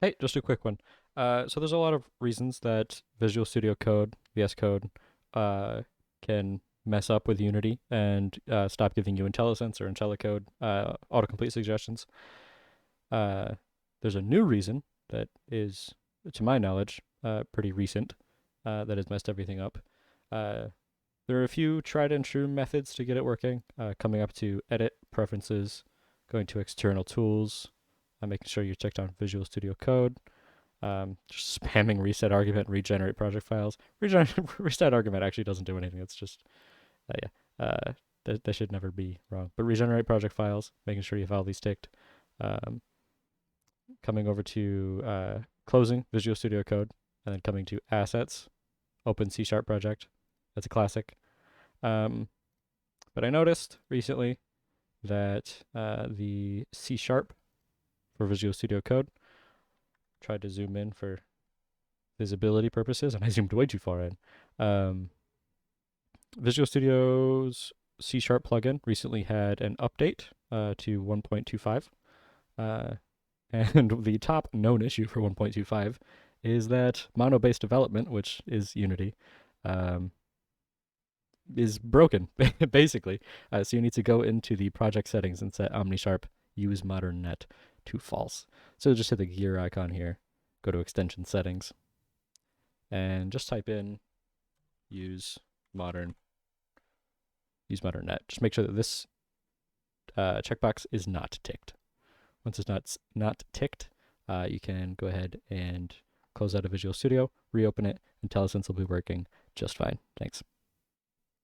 Hey, just a quick one. So there's a lot of reasons that Visual Studio Code, VS Code, uh, can mess up with Unity and stop giving you IntelliSense or IntelliCode autocomplete suggestions. Uh, there's a new reason that is, to my knowledge, pretty recent that has messed everything up. Uh, there are a few tried and true methods to get it working, coming up to edit preferences, going to external tools, making sure you checked on Visual Studio Code, just spamming reset argument, regenerate project files. Reset argument actually doesn't do anything. It's just, yeah, that should never be wrong. But regenerate project files, making sure you have all these ticked. Um, Coming over to closing Visual Studio Code, and then coming to assets, open C Sharp project. That's a classic. Um, but I noticed recently that the C Sharp for Visual Studio Code tried to zoom in for visibility purposes, and I zoomed way too far in. Um, Visual Studio's C Sharp plugin recently had an update to 1.25. Uh, and the top known issue for 1.25 is that mono based development, which is Unity, um, is broken, basically. So you need to go into the project settings and set OmniSharp use modern net to false. So just hit the gear icon here, go to extension settings, and just type in use modern use modern net. Just make sure that this checkbox is not ticked. Once it's not ticked, you can go ahead and close out of Visual Studio, reopen it, and IntelliSense will be working just fine. Thanks.